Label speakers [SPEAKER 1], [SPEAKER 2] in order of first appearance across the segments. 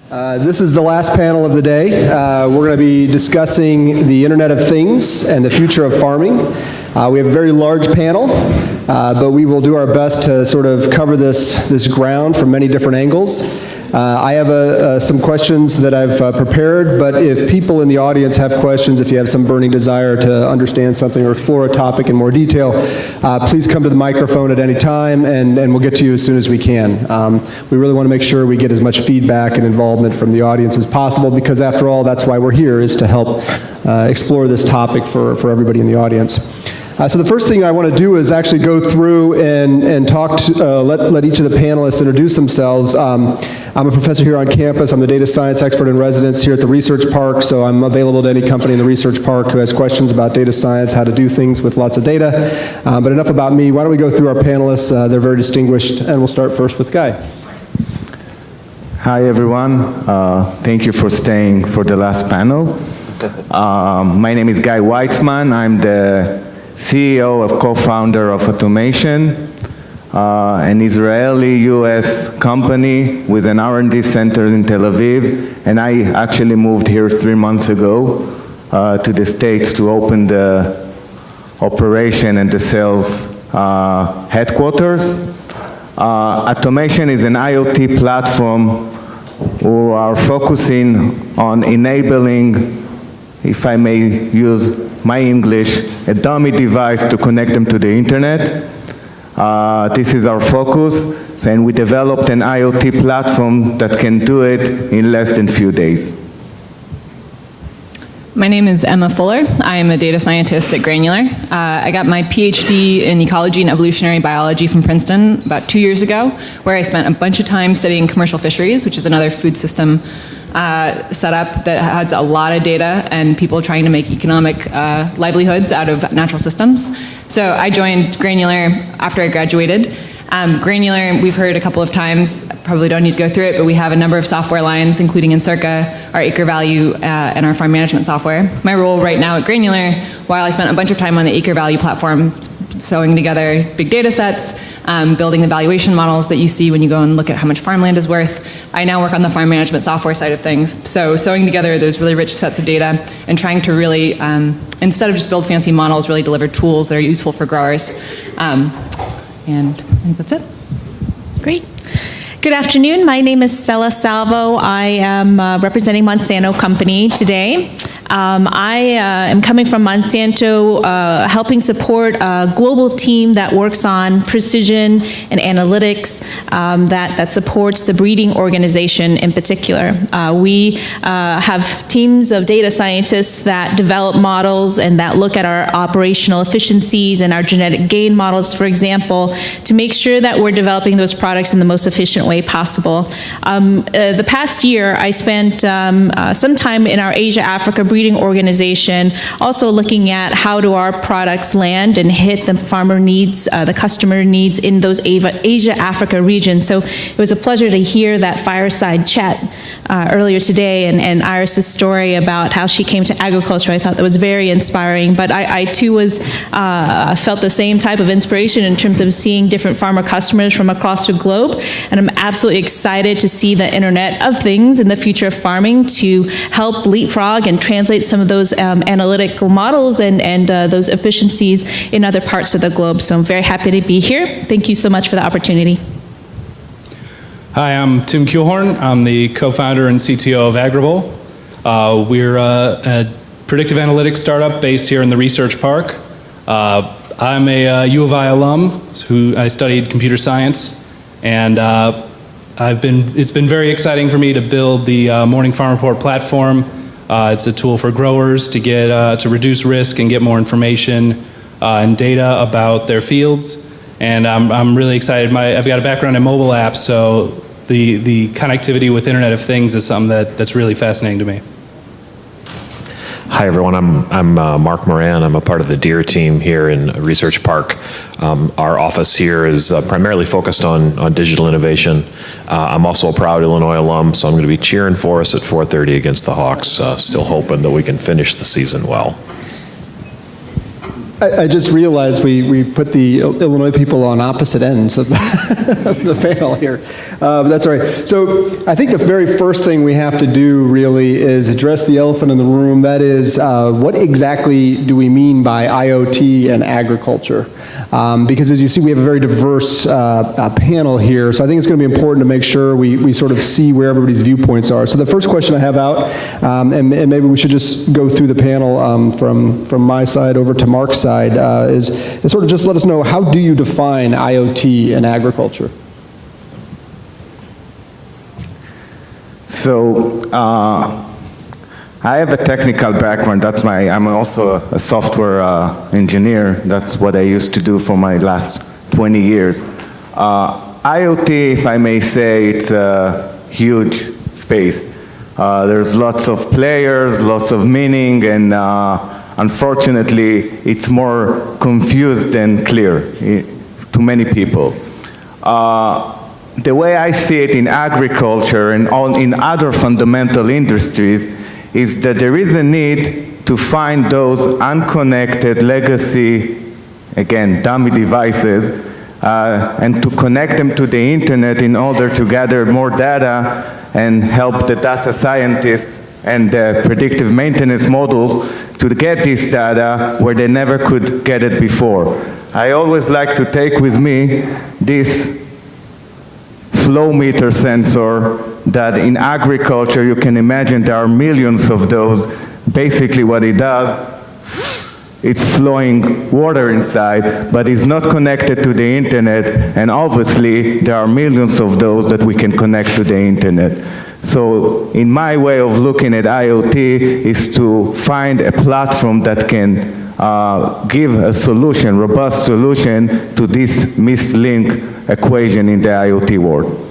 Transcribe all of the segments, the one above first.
[SPEAKER 1] This is the last panel of the day. We're going to be discussing the Internet of Things and the future of farming. We have a very large panel, but we will do our best to sort of cover this ground from many different angles. I have some questions that I've prepared, but if people in the audience have questions, if you have some burning desire to understand something or explore a topic in more detail, please come to the microphone at any time, and we'll get to you as soon as we can. We really want to make sure we get as much feedback and involvement from the audience as possible, because after all, that's why we're here, is to help explore this topic for everybody in the audience. So the first thing I want to do is actually go through and talk to, let each of the panelists introduce themselves. I'm a professor here on campus. I'm the data science expert in residence here at the Research Park, so I'm available to any company in the Research Park who has questions about data science, how to do things with lots of data. But enough about me. Why don't we go through our panelists? They're very distinguished, and we'll start first with Guy.
[SPEAKER 2] Hi, everyone. Thank you for staying for the last panel. My name is Guy Weitzman. I'm the CEO and co-founder of Atomation, an Israeli-US company with an R&D center in Tel Aviv, and I actually moved here 3 months ago to the States to open the operation and the sales headquarters. Atomation is an IoT platform who are focusing on enabling, if I may use my English, a dummy device to connect them to the internet. This is our focus, and we developed an IoT platform that can do it in less than a few days.
[SPEAKER 3] My name is Emma Fuller. I am a data scientist at Granular. I got my PhD in ecology and evolutionary biology from Princeton about 2 years ago, where I spent a bunch of time studying commercial fisheries, which is another food system setup that has a lot of data and people trying to make economic livelihoods out of natural systems. So I joined Granular after I graduated. Granular, we've heard a couple of times, probably don't need to go through it, but we have a number of software lines, including Encirca, our Acre Value, and our farm management software. My role right now at Granular, while I spent a bunch of time on the Acre Value platform, sewing together big data sets, building the valuation models that you see when you go and look at how much farmland is worth, I now work on the farm management software side of things. So sewing together those really rich sets of data and trying to really, instead of just build fancy models, really deliver tools that are useful for growers. And I think that's it.
[SPEAKER 4] Great. Good afternoon. My name is Stella Salvo. I am representing Monsanto Company today. I am coming from Monsanto, helping support a global team that works on precision and analytics that supports the breeding organization in particular. We have teams of data scientists that develop models and that look at our operational efficiencies and our genetic gain models, for example, to make sure that we're developing those products in the most efficient way possible. The past year, I spent some time in our Asia-Africa breeding organization, also looking at how do our products land and hit the farmer needs, the customer needs in those Asia-Africa regions. So it was a pleasure to hear that fireside chat earlier today and Iris's story about how she came to agriculture. I thought that was very inspiring, but I too was felt the same type of inspiration in terms of seeing different farmer customers from across the globe, and I'm absolutely excited to see the Internet of Things in the future of farming to help leapfrog and translate some of those analytical models and those efficiencies in other parts of the globe. So I'm very happy to be here. Thank you so much for the opportunity.
[SPEAKER 5] Hi, I'm Tim Killhorn. I'm the co-founder and CTO of Agrible. We're a predictive analytics startup based here in the Research Park. I'm a U of I alum who I studied computer science, and it's been very exciting for me to build the Morning Farm Report platform. It's a tool for growers to get to reduce risk and get more information and data about their fields. And I'm really excited. I've got a background in mobile apps, so the connectivity with Internet of Things is something that's really fascinating to me.
[SPEAKER 6] Hi everyone, I'm Mark Moran. I'm a part of the Deere team here in Research Park. Our office here is primarily focused on digital innovation. I'm also a proud Illinois alum, so I'm going to be cheering for us at 4:30 against the Hawks, still hoping that we can finish the season well.
[SPEAKER 1] I just realized we put the Illinois people on opposite ends of the panel here. But that's all right. So I think the very first thing we have to do really is address the elephant in the room. That is, what exactly do we mean by IoT and agriculture? Because as you see, we have a very diverse panel here. So I think it's going to be important to make sure we sort of see where everybody's viewpoints are. So the first question I have out, and maybe we should just go through the panel from my side over to Mark's side, is sort of just let us know, how do you define IoT in agriculture?
[SPEAKER 2] So I have a technical background. I'm also a software engineer. That's what I used to do for my last 20 years. IoT, if I may say, it's a huge space. There's lots of players, lots of meaning, and unfortunately, it's more confused than clear to many people. The way I see it in agriculture and in other fundamental industries is that there is a need to find those unconnected legacy, again, dummy devices, and to connect them to the internet in order to gather more data and help the data scientists and the predictive maintenance models to get this data where they never could get it before. I always like to take with me this flow meter sensor that in agriculture you can imagine there are millions of those. Basically what it does, it's flowing water inside, but it's not connected to the internet, and obviously there are millions of those that we can connect to the internet. So in my way of looking at IoT is to find a platform that can give a solution, robust solution to this mislink equation in the IoT world.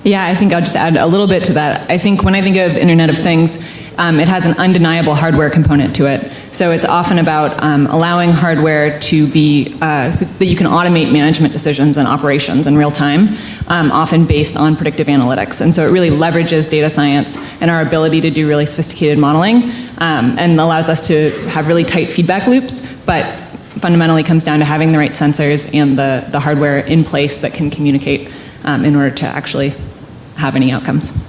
[SPEAKER 3] Yeah, I think I'll just add a little bit to that. I think when I think of Internet of Things, it has an undeniable hardware component to it. So it's often about allowing hardware to be, so that you can automate management decisions and operations in real time, often based on predictive analytics. And so it really leverages data science and our ability to do really sophisticated modeling, and allows us to have really tight feedback loops, but fundamentally comes down to having the right sensors and the hardware in place that can communicate in order to actually have any outcomes.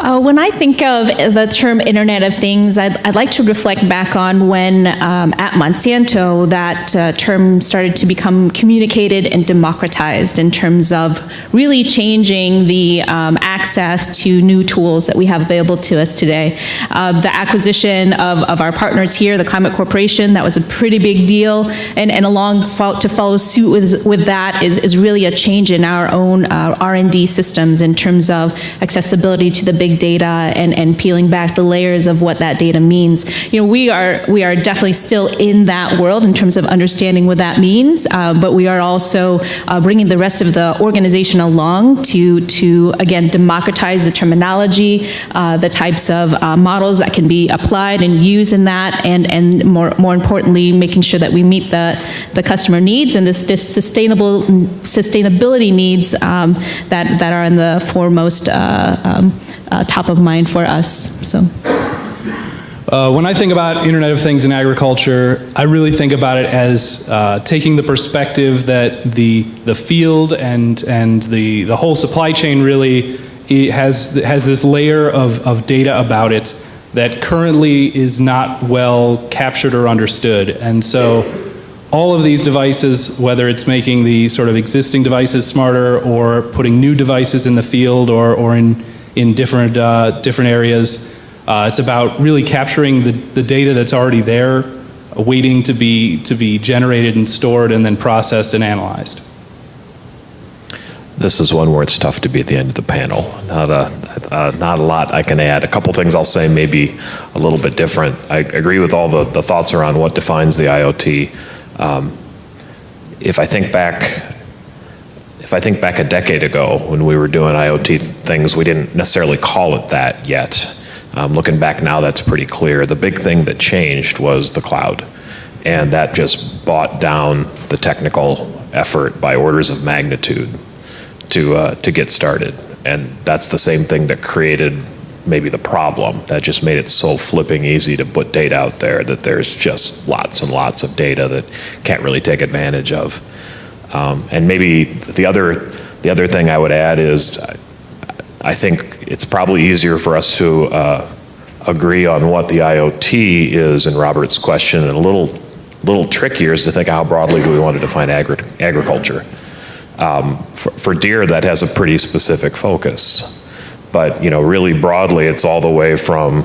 [SPEAKER 4] When I think of the term Internet of Things, I'd like to reflect back on when at Monsanto that term started to become communicated and democratized in terms of really changing the access to new tools that we have available to us today. The acquisition of our partners here, the Climate Corporation, that was a pretty big deal, and to follow suit with that is really a change in our own R&D systems in terms of accessibility to the big data and peeling back the layers of what that data means. You know, we are definitely still in that world in terms of understanding what that means, but we are also bringing the rest of the organization along to again democratize the terminology, the types of models that can be applied and used in that, and more importantly, making sure that we meet the customer needs and this sustainability needs that are in the foremost top of mind for us. So.
[SPEAKER 5] When I think about Internet of Things in agriculture, I really think about it as taking the perspective that the field and the whole supply chain really has this layer of data about it that currently is not well captured or understood. And so all of these devices, whether it's making the sort of existing devices smarter or putting new devices in the field or in different areas, it's about really capturing the data that's already there, waiting to be generated and stored and then processed and analyzed.
[SPEAKER 6] This is one where it's tough to be at the end of the panel. Not a lot I can add. A couple things I'll say maybe a little bit different. I agree with all the thoughts around what defines the IoT. If I think back a decade ago when we were doing IoT things, we didn't necessarily call it that yet. Looking back now, that's pretty clear. The big thing that changed was the cloud, and that just brought down the technical effort by orders of magnitude to get started. And that's the same thing that created maybe the problem. That just made it so flipping easy to put data out there that there's just lots and lots of data that can't really take advantage of. And maybe the other thing I would add is I think it's probably easier for us to agree on what the IoT is in Robert's question, and a little trickier is to think how broadly do we want to define agriculture. For Deere, that has a pretty specific focus. But really broadly, it's all the way from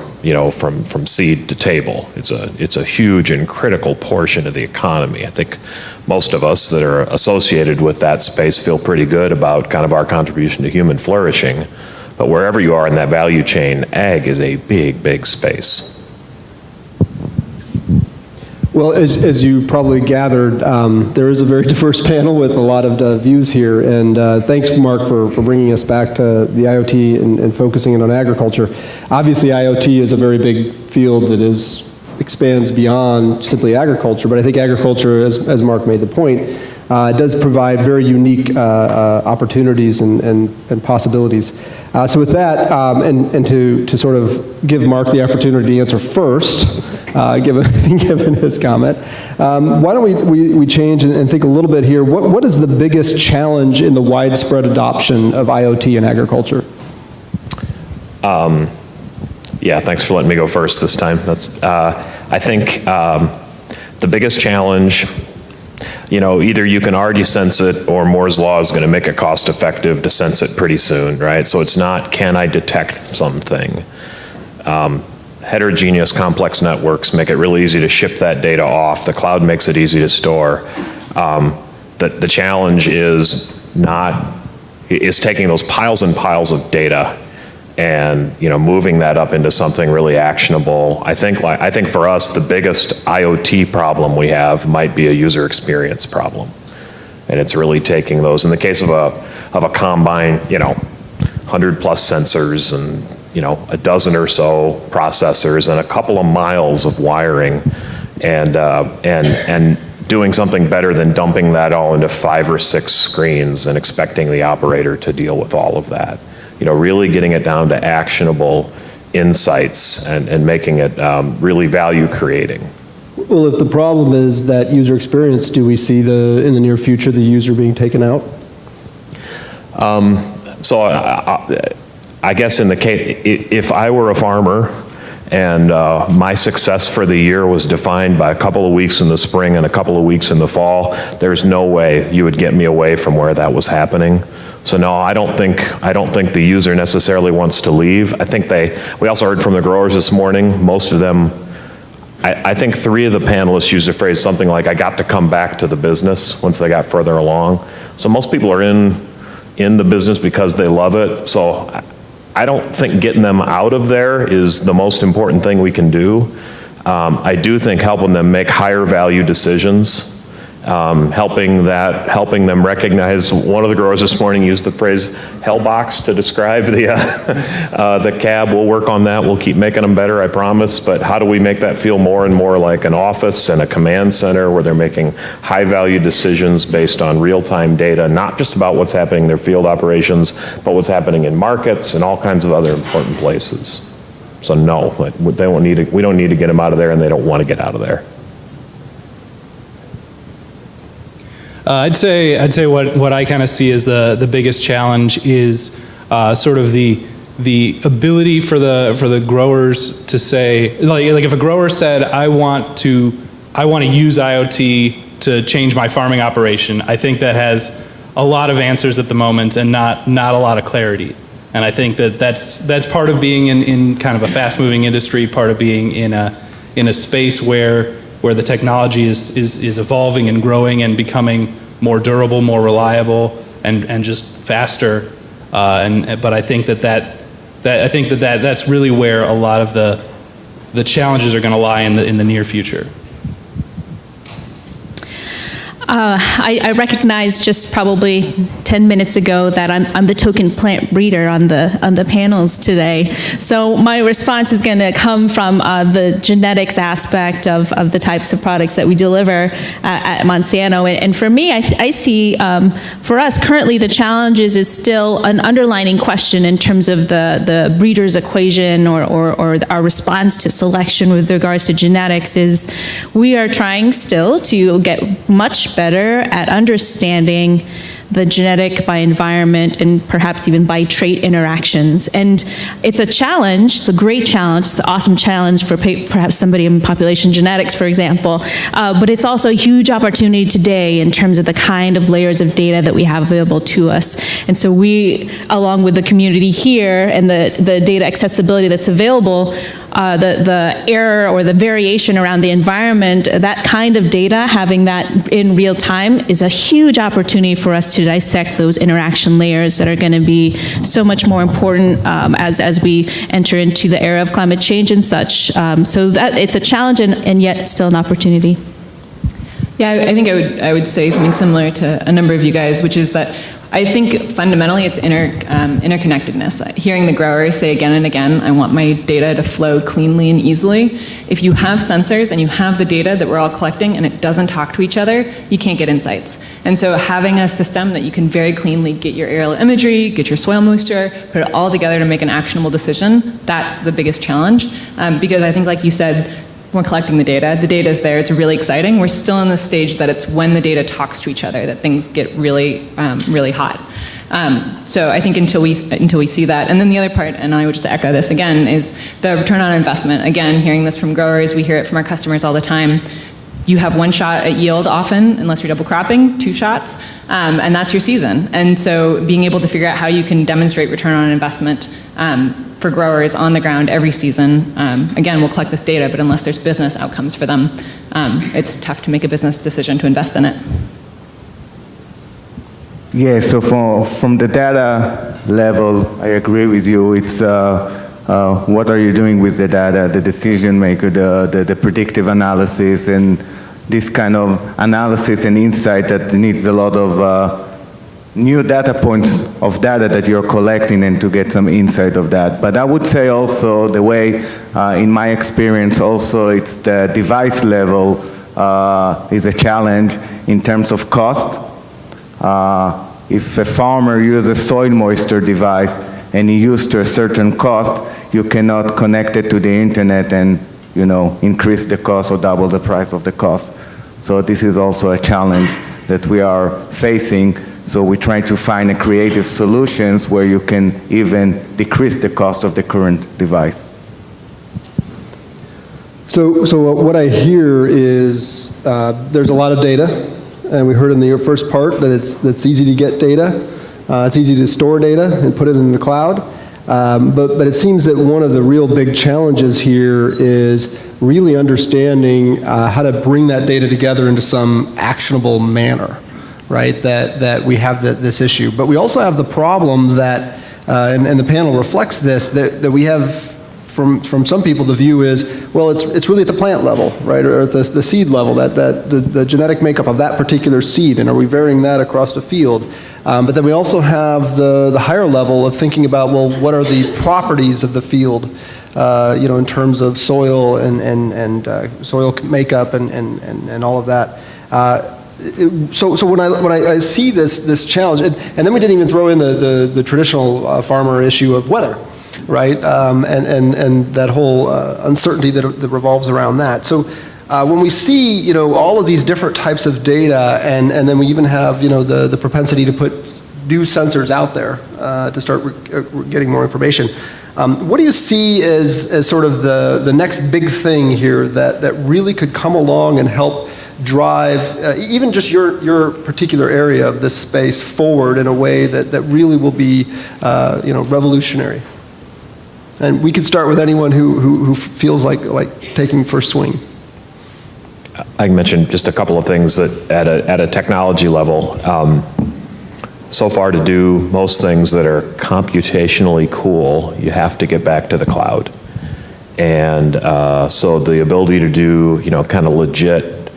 [SPEAKER 6] from seed to table. It's a huge and critical portion of the economy. I think most of us that are associated with that space feel pretty good about kind of our contribution to human flourishing. But wherever you are in that value chain, ag is a big, big space.
[SPEAKER 1] Well, as you probably gathered, there is a very diverse panel with a lot of views here, and thanks, Mark, for bringing us back to the IoT and focusing in on agriculture. Obviously, IoT is a very big field that expands beyond simply agriculture, but I think agriculture, as Mark made the point, does provide very unique opportunities and possibilities. So with that, and to sort of give Mark the opportunity to answer first, given his comment, why don't we change and think a little bit here. What is the biggest challenge in the widespread adoption of IoT in agriculture?
[SPEAKER 6] Yeah, thanks for letting me go first this time. I think the biggest challenge, either you can already sense it or Moore's law is going to make it cost effective to sense it pretty soon, right? So it's not, can I detect something? Heterogeneous complex networks make it really easy to ship that data off. The cloud makes it easy to store. The challenge is taking those piles and piles of data and moving that up into something really actionable. I think for us the biggest IoT problem we have might be a user experience problem, and it's really taking those. In the case of a combine, 100 plus sensors and a dozen or so processors and a couple of miles of wiring, and doing something better than dumping that all into 5 or 6 screens and expecting the operator to deal with all of that. Really getting it down to actionable insights and making it really value creating.
[SPEAKER 1] Well, if the problem is that user experience, do we see in the near future the user being taken out?
[SPEAKER 6] So I guess in the case, if I were a farmer and my success for the year was defined by a couple of weeks in the spring and a couple of weeks in the fall, there's no way you would get me away from where that was happening. So no, I don't think the user necessarily wants to leave. I think we also heard from the growers this morning, most of them, I think 3 of the panelists used a phrase something like, I got to come back to the business once they got further along. So most people are in the business because they love it. So I don't think getting them out of there is the most important thing we can do. I do think helping them make higher value decisions, helping them recognize. One of the growers this morning used the phrase hellbox to describe the cab. We'll work on that. We'll keep making them better, I promise. But how do we make that feel more and more like an office and a command center where they're making high value decisions based on real-time data, not just about what's happening in their field operations, but what's happening in markets and all kinds of other important places. So no, we don't need to get them out of there, and they don't want to get out of there.
[SPEAKER 5] I'd say what I kind of see as the biggest challenge is sort of the ability for the growers to say, like if a grower said, I want to use IoT to change my farming operation, I think that has a lot of answers at the moment and not a lot of clarity. And I think that's part of being in kind of a fast-moving industry, part of being in a space where the technology is evolving and growing and becoming more durable, more reliable, and just faster. But I think that's really where a lot of the challenges are going to lie in the near future.
[SPEAKER 4] I recognize just probably 10 minutes ago that I'm the token plant breeder on the panels today. So my response is going to come from the genetics aspect of the types of products that we deliver at Monsanto. And for me, I see, for us, currently the challenges is still an underlining question in terms of the breeder's equation or our response to selection with regards to genetics is we are trying still to get much better at understanding the genetic by environment and perhaps even by trait interactions. And it's a challenge, it's a great challenge, it's an awesome challenge for perhaps somebody in population genetics, for example, but it's also a huge opportunity today in terms of the kind of layers of data that we have available to us. And so we, along with the community here and the data accessibility that's available, the error or the variation around the environment, that kind of data, having that in real time is a huge opportunity for us to dissect those interaction layers that are going to be so much more important as we enter into the era of climate change and such. So that it's a challenge and yet still an opportunity.
[SPEAKER 3] Yeah, I think I would say something similar to a number of you guys, which is that I think fundamentally it's interconnectedness. Hearing the growers say again and again, I want my data to flow cleanly and easily. If you have sensors and you have the data that we're all collecting and it doesn't talk to each other, you can't get insights. And so having a system that you can very cleanly get your aerial imagery, get your soil moisture, put it all together to make an actionable decision, that's the biggest challenge. Because I think, like you said, we're collecting the data is there, it's really exciting. We're still in the stage that it's when the data talks to each other that things get really, really hot. So I think until we see that, and then the other part, and I would just echo this again, is the return on investment. Again, hearing this from growers, we hear it from our customers all the time. You have one shot at yield often, unless you're double cropping, 2 shots, and that's your season. And so being able to figure out how you can demonstrate return on investment for growers on the ground every season. Again, we'll collect this data, but unless there's business outcomes for them, it's tough to make a business decision to invest in it.
[SPEAKER 2] Yeah, so from the data level, I agree with you. It's what are you doing with the data, the decision maker, the predictive analysis, and this kind of analysis and insight that needs a lot of new data points of data that you're collecting and to get some insight of that. But I would say also the way, in my experience also, it's the device level is a challenge in terms of cost. If a farmer uses a soil moisture device and he used to a certain cost, you cannot connect it to the internet and increase the cost or double the price of the cost. So this is also a challenge that we are facing. So we try to find creative solutions where you can even decrease the cost of the current device.
[SPEAKER 1] So what I hear is there's a lot of data, and we heard in the first part that it's easy to get data, it's easy to store data and put it in the cloud. But it seems that one of the real big challenges here is really understanding how to bring that data together into some actionable manner, right? That we have this issue. But we also have the problem that, and the panel reflects this, that we have from some people the view is, well, it's really at the plant level, right, or at the seed level, the genetic makeup of that particular seed, and are we varying that across the field? But then we also have the higher level of thinking about, well, what are the properties of the field, in terms of soil and soil makeup and all of that. So when I see this challenge, and then we didn't even throw in the traditional farmer issue of weather, right, and that whole uncertainty that revolves around that. So when we see, all of these different types of data, and then we even have, the propensity to put new sensors out there to start getting more information, what do you see as sort of the next big thing here that really could come along and help drive even just your particular area of this space forward in a way that really will be, revolutionary? And we could start with anyone who feels like taking first swing.
[SPEAKER 6] I can mention just a couple of things that at a technology level, so far to do most things that are computationally cool, you have to get back to the cloud. And so the ability to do, kind of legit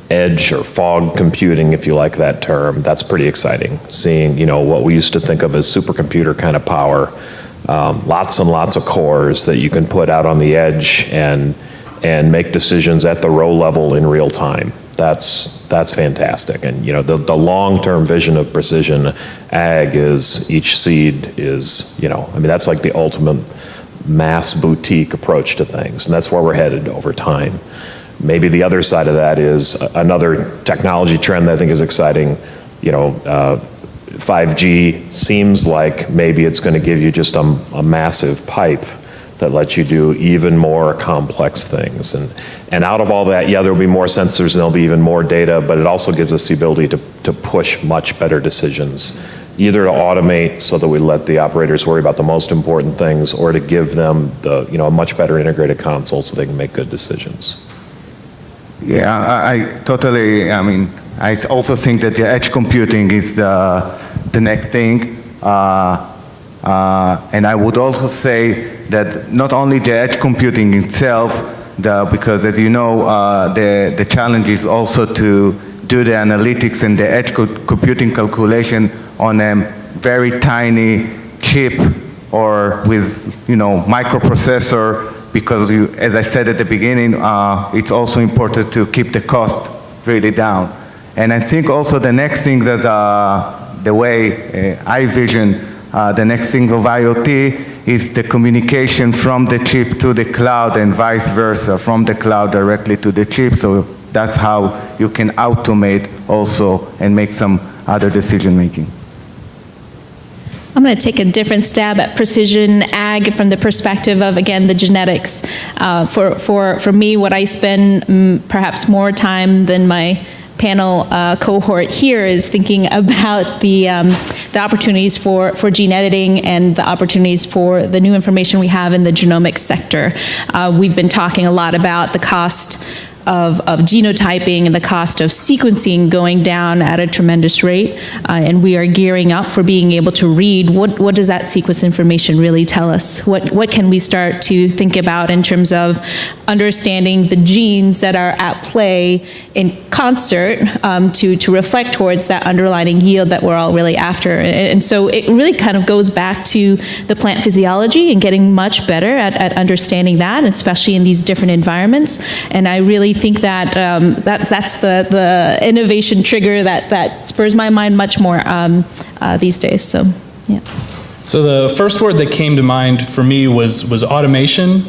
[SPEAKER 6] edge or fog computing, if you like that term. That's pretty exciting. Seeing, what we used to think of as supercomputer kind of power, lots and lots of cores that you can put out on the edge and make decisions at the row level in real time. That's fantastic. And the long-term vision of precision ag is each seed is, that's like the ultimate mass boutique approach to things, and that's where we're headed over time. Maybe the other side of that is another technology trend that I think is exciting. 5G seems like maybe it's going to give you just a massive pipe that lets you do even more complex things. And out of all that, yeah, there'll be more sensors and there'll be even more data, but it also gives us the ability to push much better decisions, either to automate so that we let the operators worry about the most important things, or to give them a much better integrated console so they can make good decisions.
[SPEAKER 2] Yeah, I totally, I also think that the edge computing is the next thing. And I would also say that not only the edge computing itself, because as you know, the challenge is also to do the analytics and the edge computing calculation on a very tiny chip or with, microprocessor, because as I said at the beginning, it's also important to keep the cost really down. And I think also the next thing that the way I vision the next thing of IoT is the communication from the chip to the cloud and vice versa, from the cloud directly to the chip. So that's how you can automate also and make some other decision making.
[SPEAKER 4] I'm going to take a different stab at precision ag from the perspective of, again, the genetics. For me, what I spend perhaps more time than my panel cohort here is thinking about the opportunities for gene editing and the opportunities for the new information we have in the genomics sector. We've been talking a lot about the cost of genotyping and the cost of sequencing going down at a tremendous rate, and we are gearing up for being able to read what does that sequence information really tell us? What can we start to think about in terms of understanding the genes that are at play in concert to reflect towards that underlying yield that we're all really after. And so it really kind of goes back to the plant physiology and getting much better at understanding that, especially in these different environments. And I really think that that's the innovation trigger that spurs my mind much more these days. So, yeah.
[SPEAKER 5] So the first word that came to mind for me was automation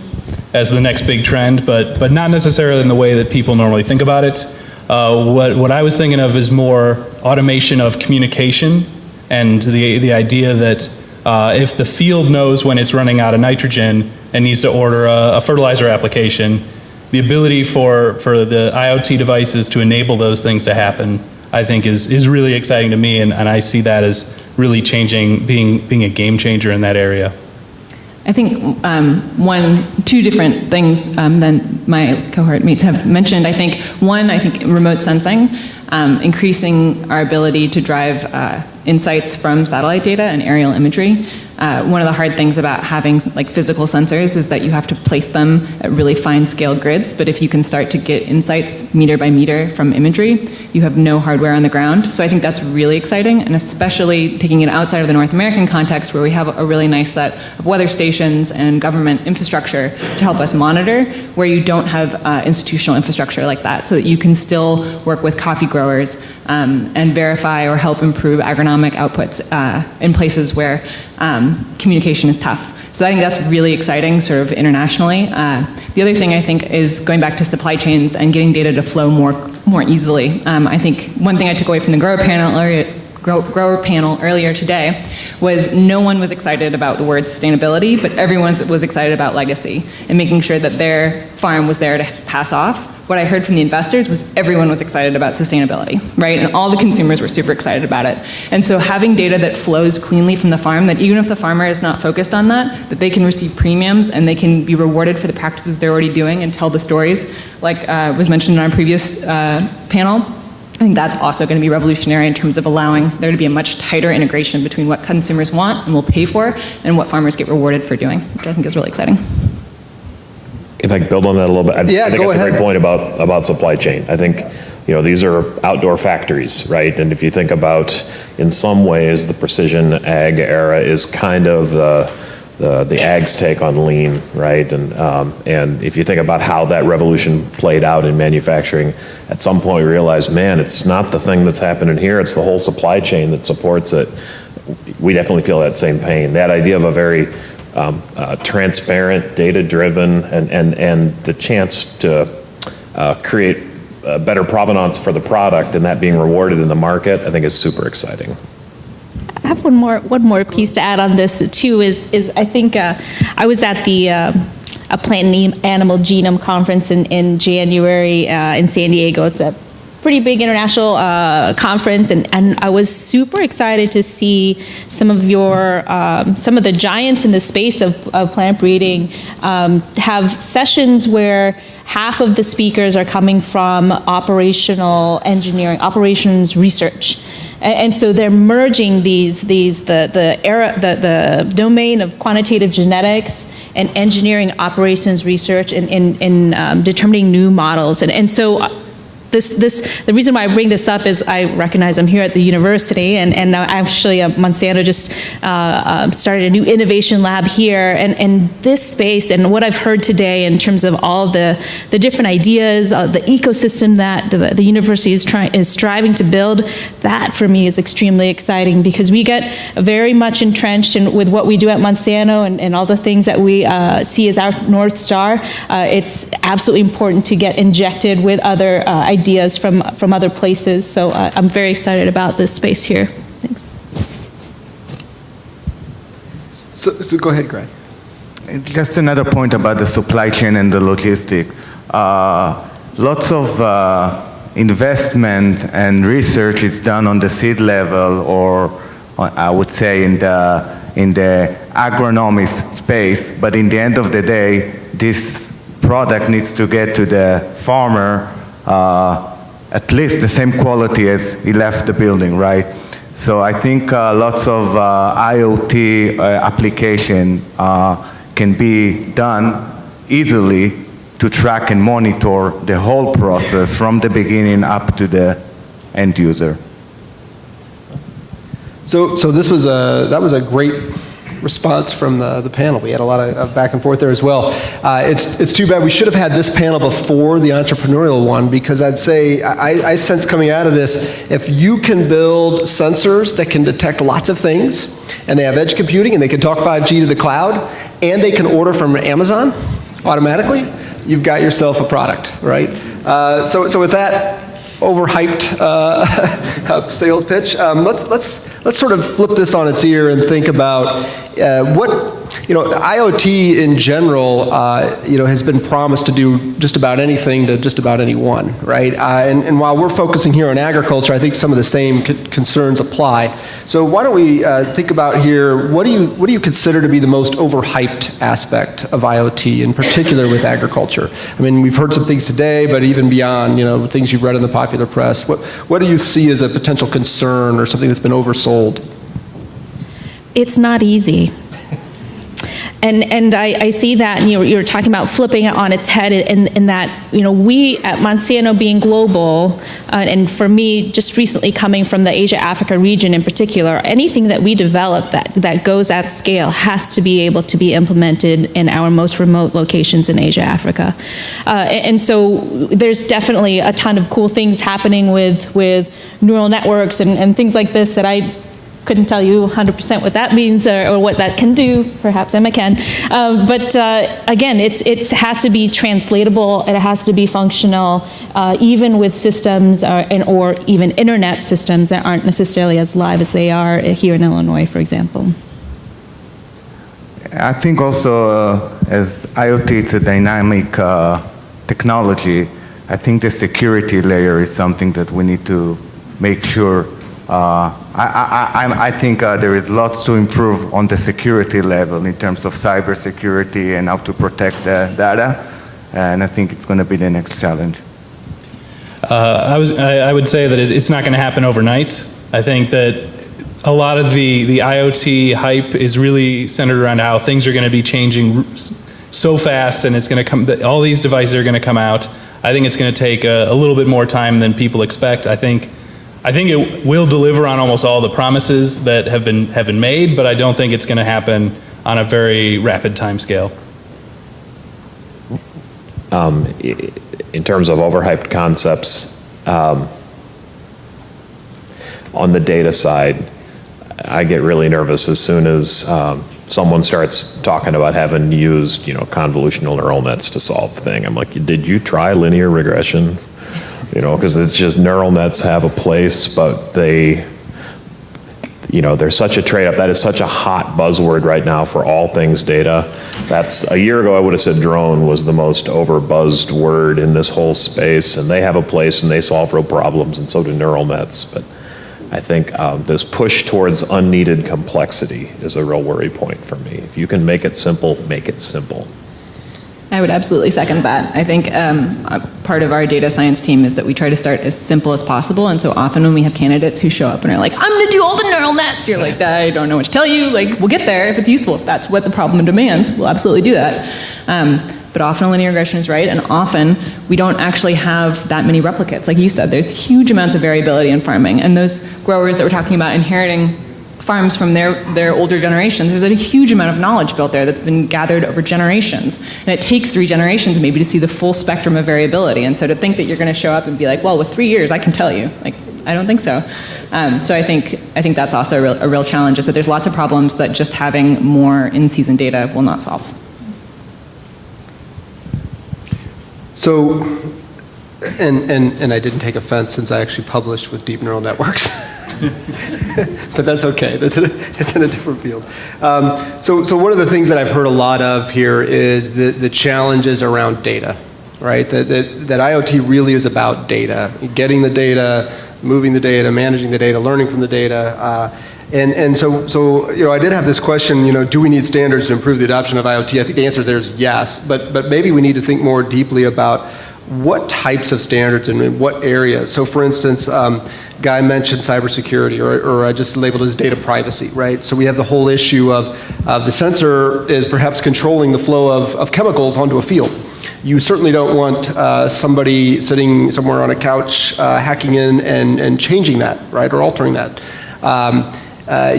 [SPEAKER 5] as the next big trend, but not necessarily in the way that people normally think about it. What I was thinking of is more automation of communication, and the idea that if the field knows when it's running out of nitrogen and needs to order a fertilizer application, the ability for the IoT devices to enable those things to happen, I think is really exciting to me, and I see that as really changing, being a game changer in that area.
[SPEAKER 3] I think two different things than my cohort mates have mentioned. I think remote sensing, increasing our ability to drive insights from satellite data and aerial imagery. One of the hard things about having physical sensors is that you have to place them at really fine scale grids, but if you can start to get insights meter by meter from imagery, you have no hardware on the ground. So I think that's really exciting, and especially taking it outside of the North American context where we have a really nice set of weather stations and government infrastructure to help us monitor, where you don't have institutional infrastructure like that, so that you can still work with coffee growers and verify or help improve agronomic outputs in places where communication is tough. So I think that's really exciting sort of internationally. The other thing I think is going back to supply chains and getting data to flow more easily. I think one thing I took away from the grower panel earlier today was no one was excited about the word sustainability, but everyone was excited about legacy and making sure that their farm was there to pass off. What I heard from the investors was everyone was excited about sustainability, right? And all the consumers were super excited about it. And so having data that flows cleanly from the farm, that even if the farmer is not focused on that they can receive premiums and they can be rewarded for the practices they're already doing and tell the stories, like was mentioned in our previous panel. I think that's also going to be revolutionary in terms of allowing there to be a much tighter integration between what consumers want and will pay for and what farmers get rewarded for doing, which I think is really exciting.
[SPEAKER 6] If I could build on that a little bit,
[SPEAKER 1] Yeah,
[SPEAKER 6] I think
[SPEAKER 1] go
[SPEAKER 6] that's a great
[SPEAKER 1] ahead.
[SPEAKER 6] point about supply chain. I think, these are outdoor factories, right? And if you think about, in some ways, the precision ag era is kind of the ag's take on lean, right? And if you think about how that revolution played out in manufacturing, at some point we realized, man, it's not the thing that's happening here, it's the whole supply chain that supports it. We definitely feel that same pain. That idea of a very transparent, data-driven, and the chance to create better provenance for the product and that being rewarded in the market, I think is super exciting.
[SPEAKER 4] I have one more piece to add on this too. Is I think I was at the a plant and animal genome conference in January in San Diego. It's a pretty big international conference, and I was super excited to see some of the giants in the space of plant breeding have sessions where half of the speakers are coming from operational engineering, operations research. And so they're merging the domain of quantitative genetics and engineering operations research in determining new models. And so the reason why I bring this up is I recognize I'm here at the university, and actually Monsanto just started a new innovation lab here, and this space and what I've heard today in terms of all the different ideas, the ecosystem that the university is striving to build, that for me is extremely exciting, because we get very much entrenched with what we do at Monsanto and all the things that we see as our North Star. It's absolutely important to get injected with other ideas from other places. So I'm very excited about this space here. Thanks.
[SPEAKER 1] So go ahead, Greg.
[SPEAKER 2] Just another point about the supply chain and the logistic. Lots of investment and research is done on the seed level, or I would say in the agronomist space, but in the end of the day, this product needs to get to the farmer at least the same quality as he left the building, right? So I think lots of IoT application can be done easily to track and monitor the whole process from the beginning up to the end user.
[SPEAKER 1] So that was a great response from the panel. We had a lot of back and forth there as well. It's too bad we should have had this panel before the entrepreneurial one, because I'd say I sense coming out of this, if you can build sensors that can detect lots of things, and they have edge computing, and they can talk 5G to the cloud, and they can order from Amazon automatically, you've got yourself a product, right? So with that overhyped sales pitch, let's sort of flip this on its ear and think about IoT in general, has been promised to do just about anything to just about anyone, right? And while we're focusing here on agriculture, I think some of the same concerns apply. So why don't we think about here, what do you consider to be the most overhyped aspect of IoT, in particular with agriculture? I mean, we've heard some things today, but even beyond, things you've read in the popular press, what do you see as a potential concern or something that's been oversold?
[SPEAKER 4] It's not easy. And I see that, and you're talking about flipping it on its head, in that, we at Monsanto being global, and for me, just recently coming from the Asia-Africa region in particular, anything that we develop that goes at scale has to be able to be implemented in our most remote locations in Asia-Africa. And so there's definitely a ton of cool things happening with neural networks and things like this that I couldn't tell you 100% what that means or what that can do. Perhaps Emma can. But again, it has to be translatable. It has to be functional, even with systems or even internet systems that aren't necessarily as live as they are here in Illinois, for example.
[SPEAKER 2] I think also as IoT is a dynamic technology, I think the security layer is something that we need to make sure. I think there is lots to improve on the security level in terms of cybersecurity and how to protect the data, and I think it's going to be the next challenge.
[SPEAKER 5] I would say that it's not going to happen overnight. I think that a lot of the IoT hype is really centered around how things are going to be changing so fast, and it's going to come. All these devices are going to come out. I think it's going to take a little bit more time than people expect. I think it will deliver on almost all the promises that have been made, but I don't think it's going to happen on a very rapid time scale.
[SPEAKER 6] In terms of overhyped concepts, on the data side, I get really nervous as soon as someone starts talking about having used, convolutional neural nets to solve the thing. I'm like, did you try linear regression? Because it's just neural nets have a place, but there's such a trade-off. That is such a hot buzzword right now for all things data. That's, a year ago I would have said drone was the most over-buzzed word in this whole space, and they have a place and they solve real problems, and so do neural nets. But I think this push towards unneeded complexity is a real worry point for me. If you can make it simple, make it simple.
[SPEAKER 3] I would absolutely second that. I think part of our data science team is that we try to start as simple as possible, and so often when we have candidates who show up and are like, I'm going to do all the neural nets, you're like, I don't know what to tell you. Like, we'll get there if it's useful. If that's what the problem demands, we'll absolutely do that. But often linear regression is right, and often we don't actually have that many replicates. Like you said, there's huge amounts of variability in farming, and those growers that we're talking about inheriting farms from their older generations, there's a huge amount of knowledge built there that's been gathered over generations. And it takes 3 generations maybe to see the full spectrum of variability. And so to think that you're going to show up and be like, well, with 3 years, I can tell you. Like, I don't think so. So I think that's also a real challenge, is that there's lots of problems that just having more in-season data will not solve.
[SPEAKER 1] So, and I didn't take offense since I actually published with deep neural networks. But that's okay. It's in a different field. So one of the things that I've heard a lot of here is the challenges around data, right? That IoT really is about data, getting the data, moving the data, managing the data, learning from the data. And so I did have this question, do we need standards to improve the adoption of IoT? I think the answer there is yes, but maybe we need to think more deeply about what types of standards and in what areas. So for instance, Guy mentioned cybersecurity, or I just labeled it as data privacy, right? So we have the whole issue of the sensor is perhaps controlling the flow of chemicals onto a field. You certainly don't want somebody sitting somewhere on a couch hacking in and changing that, right, or altering that.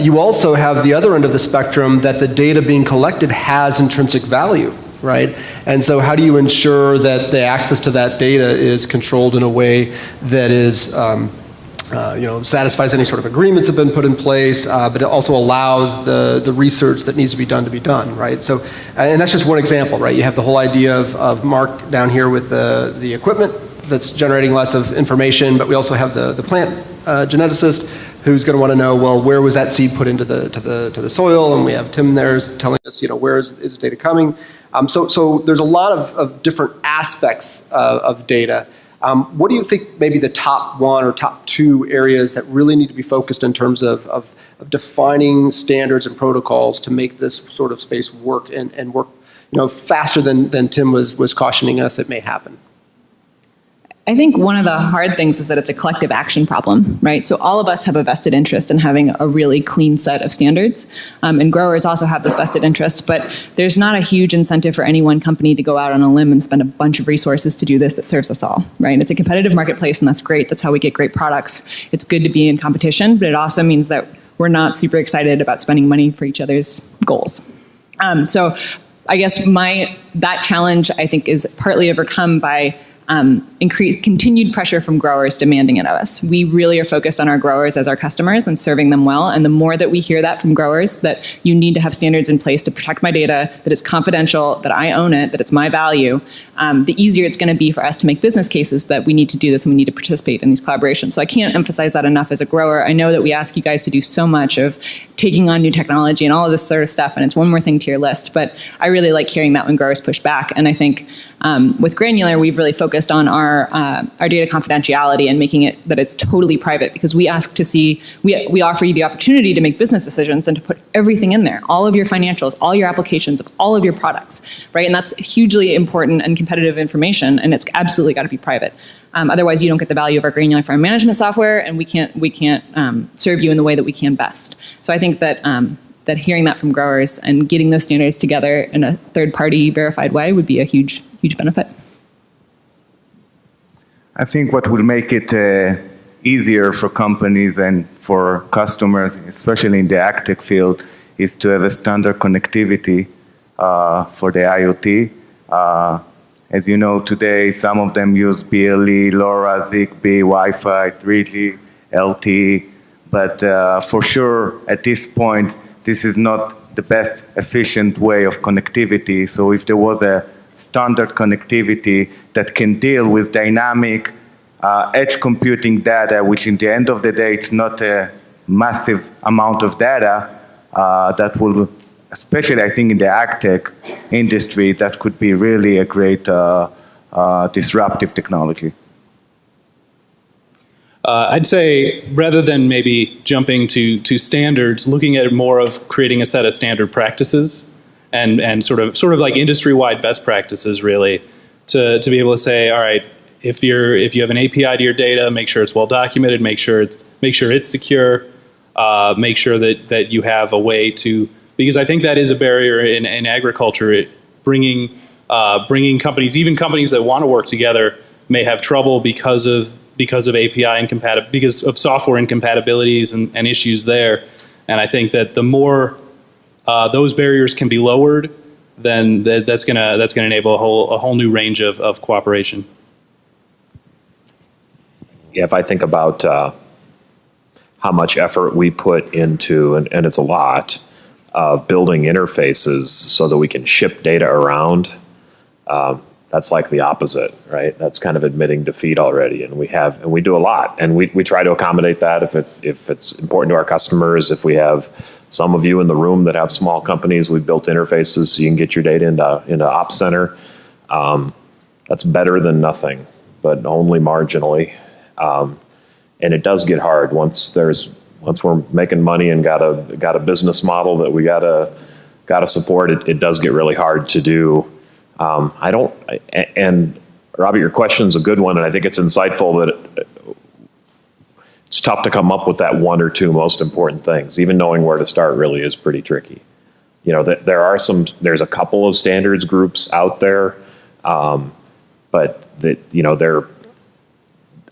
[SPEAKER 1] You also have the other end of the spectrum, that the data being collected has intrinsic value, right? And so how do you ensure that the access to that data is controlled in a way that is, satisfies any sort of agreements that have been put in place, but it also allows the research that needs to be done, right? So, and that's just one example, right? You have the whole idea of Mark down here with the equipment that's generating lots of information, but we also have the plant geneticist who's going to want to know, well, where was that seed put into the soil? And we have Tim there telling us, where is data coming? So there's a lot of different aspects of data. What do you think maybe the top 1 or top 2 areas that really need to be focused in terms of defining standards and protocols to make this sort of space work and work faster than Tim was cautioning us it may happen?
[SPEAKER 3] I think one of the hard things is that it's a collective action problem, right? So all of us have a vested interest in having a really clean set of standards, and growers also have this vested interest, but there's not a huge incentive for any one company to go out on a limb and spend a bunch of resources to do this that serves us all, right? It's a competitive marketplace, and that's great. That's how we get great products. It's good to be in competition, but it also means that we're not super excited about spending money for each other's goals. So I guess that challenge, I think, is partly overcome by continued pressure from growers demanding it of us. We really are focused on our growers as our customers and serving them well. And the more that we hear that from growers, that you need to have standards in place to protect my data, that it's confidential, that I own it, that it's my value, the easier it's going to be for us to make business cases that we need to do this and we need to participate in these collaborations. So I can't emphasize that enough as a grower. I know that we ask you guys to do so much of taking on new technology and all of this sort of stuff, and it's one more thing to your list, but I really like hearing that when growers push back. And I think with Granular, we've really focused on our data confidentiality and making it that it's totally private, because we ask to see, we offer you the opportunity to make business decisions and to put everything in there, all of your financials, all your applications of all of your products, right? And that's hugely important and competitive information, and it's absolutely got to be private. Otherwise, you don't get the value of our Granular farm management software, and we can't serve you in the way that we can best. So I think that that hearing that from growers and getting those standards together in a third-party verified way would be a huge benefit.
[SPEAKER 2] I think what will make it easier for companies and for customers, especially in the AgTech field, is to have a standard connectivity for the IoT. As you know, today, some of them use BLE, LoRa, Zigbee, Wi-Fi, 3G, LTE, but for sure, at this point, this is not the best efficient way of connectivity. So if there was a standard connectivity that can deal with dynamic edge computing data, which in the end of the day, it's not a massive amount of data, that will, especially I think in the AgTech industry, that could be really a great disruptive technology.
[SPEAKER 5] I'd say rather than maybe jumping to standards, looking at more of creating a set of standard practices and sort of like industry-wide best practices, really, to be able to say, all right, if you have an API to your data, make sure it's well documented, make sure it's secure, make sure that you have a way to, because I think that is a barrier in agriculture, bringing companies, even companies that want to work together, may have trouble because of API incompatibility, because of software incompatibilities and issues there. And I think that the more those barriers can be lowered, then that's gonna enable a whole new range of cooperation.
[SPEAKER 6] Yeah, if I think about how much effort we put into, and it's a lot, of building interfaces so that we can ship data around, that's like the opposite, right? That's kind of admitting defeat already, and we do a lot, and we try to accommodate that if it's important to our customers. If we have some of you in the room that have small companies, we've built interfaces so you can get your data into Ops Center. That's better than nothing, but only marginally. And it does get hard once we're making money and got a business model that we gotta support. It does get really hard to do. And Robbie, your question's a good one, and I think it's insightful that it's tough to come up with that one or two most important things. Even knowing where to start really is pretty tricky. You know, there's a couple of standards groups out there, but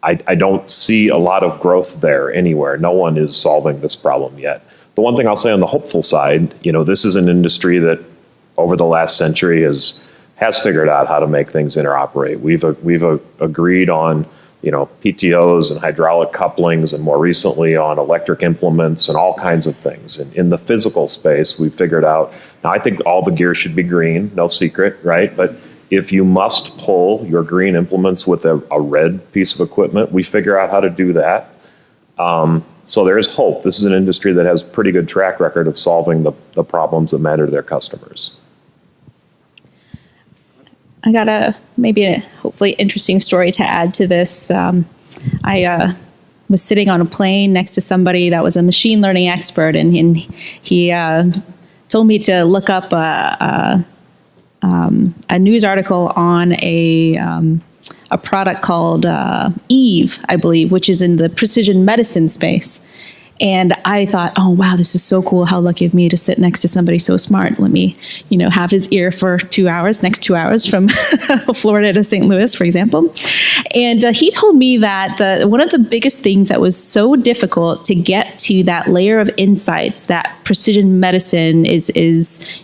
[SPEAKER 6] I don't see a lot of growth there anywhere. No one is solving this problem yet. The one thing I'll say on the hopeful side, this is an industry that over the last century has figured out how to make things interoperate. We've agreed on, PTOs and hydraulic couplings, and more recently on electric implements and all kinds of things. And in the physical space, we've figured out, now I think all the gear should be green, no secret, right? But if you must pull your green implements with a red piece of equipment, we figure out how to do that. So there is hope. This is an industry that has pretty good track record of solving the problems that matter to their customers.
[SPEAKER 4] I got maybe a hopefully interesting story to add to this. I was sitting on a plane next to somebody that was a machine learning expert, and he told me to look up a news article on a product called Eve, I believe, which is in the precision medicine space. And I thought, oh, wow, this is so cool. How lucky of me to sit next to somebody so smart. Let me, have his ear for 2 hours, next 2 hours from Florida to St. Louis, for example. And he told me that one of the biggest things that was so difficult to get to that layer of insights that precision medicine is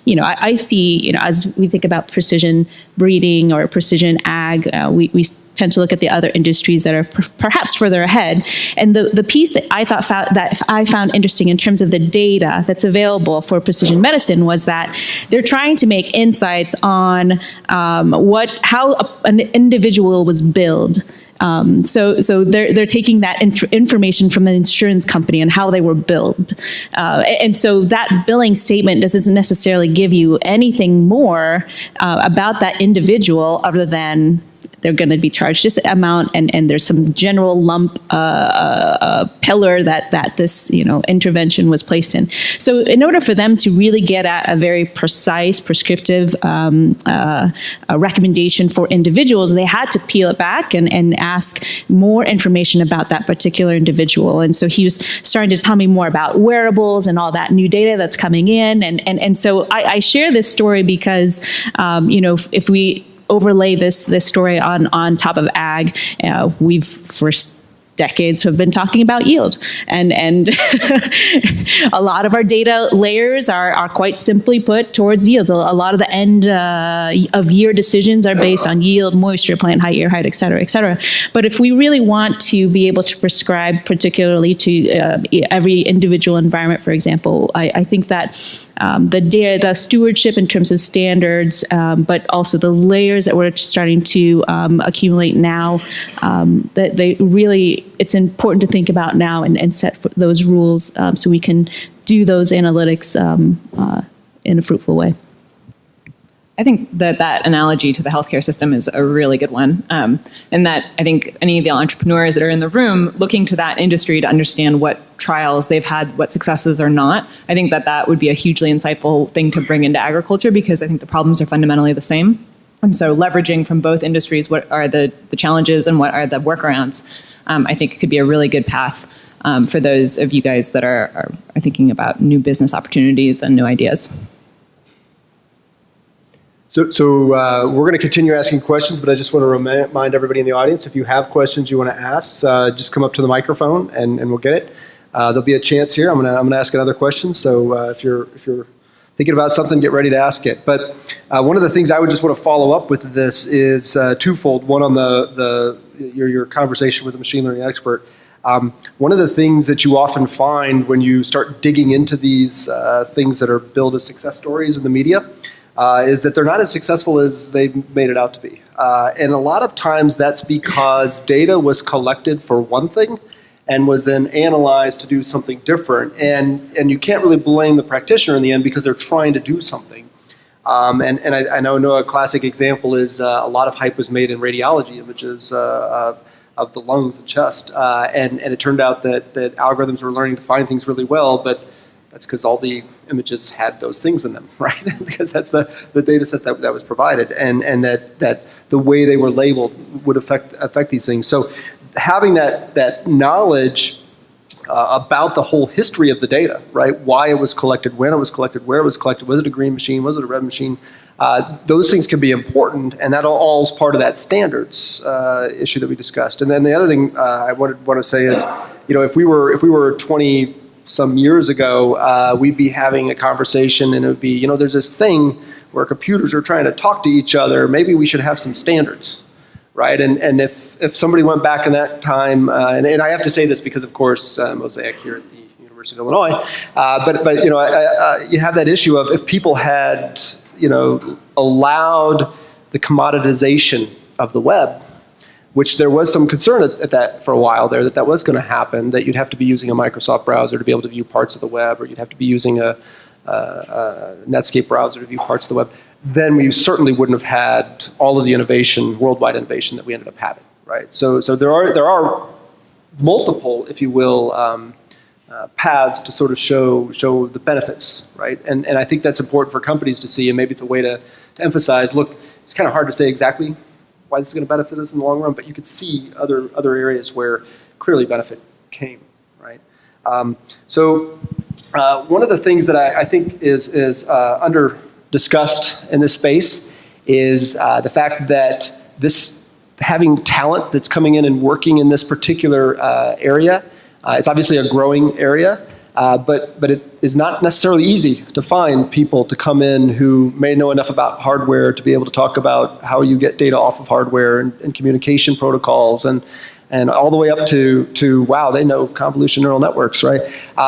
[SPEAKER 4] I see, as we think about precision breeding or precision ag, we tend to look at the other industries that are perhaps further ahead. And the piece that I found interesting in terms of the data that's available for precision medicine was that they're trying to make insights on how an individual was billed. So they're taking that information from an insurance company and how they were billed. And so that billing statement doesn't necessarily give you anything more about that individual other than they're going to be charged this amount, and there's some general lump pillar that this intervention was placed in. So in order for them to really get at a very precise prescriptive recommendation for individuals, they had to peel it back and ask more information about that particular individual. And so he was starting to tell me more about wearables and all that new data that's coming in. And so I share this story because, if we overlay this story on top of ag, we've for decades have been talking about yield, and a lot of our data layers are quite simply put towards yields. A lot of the end of year decisions are based on yield, moisture, plant height, year height, et cetera, et cetera. But if we really want to be able to prescribe particularly to every individual environment, for example, I think that the stewardship in terms of standards, but also the layers that we're starting to accumulate now, that they really, it's important to think about now and set those rules so we can do those analytics in a fruitful way.
[SPEAKER 3] I think that analogy to the healthcare system is a really good one. And that I think any of the entrepreneurs that are in the room looking to that industry to understand what trials they've had, what successes or not, I think that would be a hugely insightful thing to bring into agriculture, because I think the problems are fundamentally the same. And so leveraging from both industries, what are the challenges and what are the workarounds, I think could be a really good path for those of you guys that are thinking about new business opportunities and new ideas.
[SPEAKER 1] So we're going to continue asking questions, but I just want to remind everybody in the audience, if you have questions you want to ask, just come up to the microphone and we'll get it. There'll be a chance here. I'm going to ask another question. So if you're thinking about something, get ready to ask it. But one of the things I would just want to follow up with this is twofold. One on your conversation with a machine learning expert. One of the things that you often find when you start digging into these things that are billed as success stories in the media is that they're not as successful as they've made it out to be. And a lot of times that's because data was collected for one thing and was then analyzed to do something different. And you can't really blame the practitioner in the end because they're trying to do something. And I know a classic example is a lot of hype was made in radiology images of the lungs and chest. And it turned out that algorithms were learning to find things really well, but that's because all the images had those things in them, right? Because that's the data set that was provided, and that the way they were labeled would affect these things. So having that knowledge about the whole history of the data, right? Why it was collected, when it was collected, where it was collected, was it a green machine, was it a red machine? Those things can be important, and that all is part of that standards issue that we discussed. And then the other thing I want to say is, if we were 20 some years ago, we'd be having a conversation, and it would be, there's this thing where computers are trying to talk to each other. Maybe we should have some standards, right? And if somebody went back in that time, and I have to say this because, of course, Mosaic here at the University of Illinois, but you have that issue of if people had, allowed the commoditization of the web, which there was some concern at that for a while there that was going to happen, that you'd have to be using a Microsoft browser to be able to view parts of the web, or you'd have to be using a Netscape browser to view parts of the web, then we certainly wouldn't have had all of the innovation, worldwide innovation that we ended up having, right? So there are multiple, if you will, paths to sort of show the benefits, right? And I think that's important for companies to see, and maybe it's a way to emphasize, look, it's kind of hard to say exactly why this is going to benefit us in the long run, but you could see other areas where clearly benefit came, right? So one of the things that I think is under discussed in this space is the fact that this having talent that's coming in and working in this particular area, it's obviously a growing area, but it is not necessarily easy to find people to come in who may know enough about hardware to be able to talk about how you get data off of hardware and communication protocols and all the way up to wow, they know convolutional neural networks, right?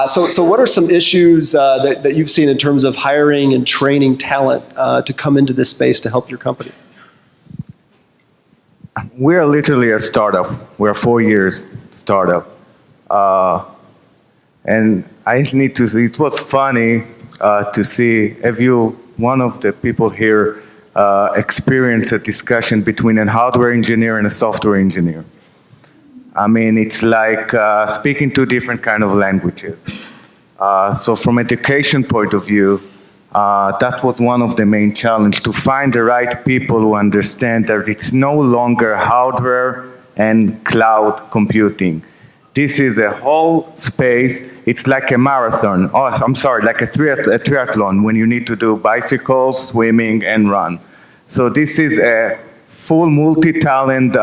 [SPEAKER 1] So what are some issues that you've seen in terms of hiring and training talent to come into this space to help your company?
[SPEAKER 2] We're literally a startup. We're a 4 years startup. And I need to see, it was funny to see if one of the people here experience a discussion between a hardware engineer and a software engineer. I mean, it's like speaking two different kind of languages. So from education point of view, that was one of the main challenges, to find the right people who understand that it's no longer hardware and cloud computing. This is a whole space. It's like a marathon. Oh, I'm sorry, like a triathlon when you need to do bicycle, swimming, and run. So this is a full multi-talent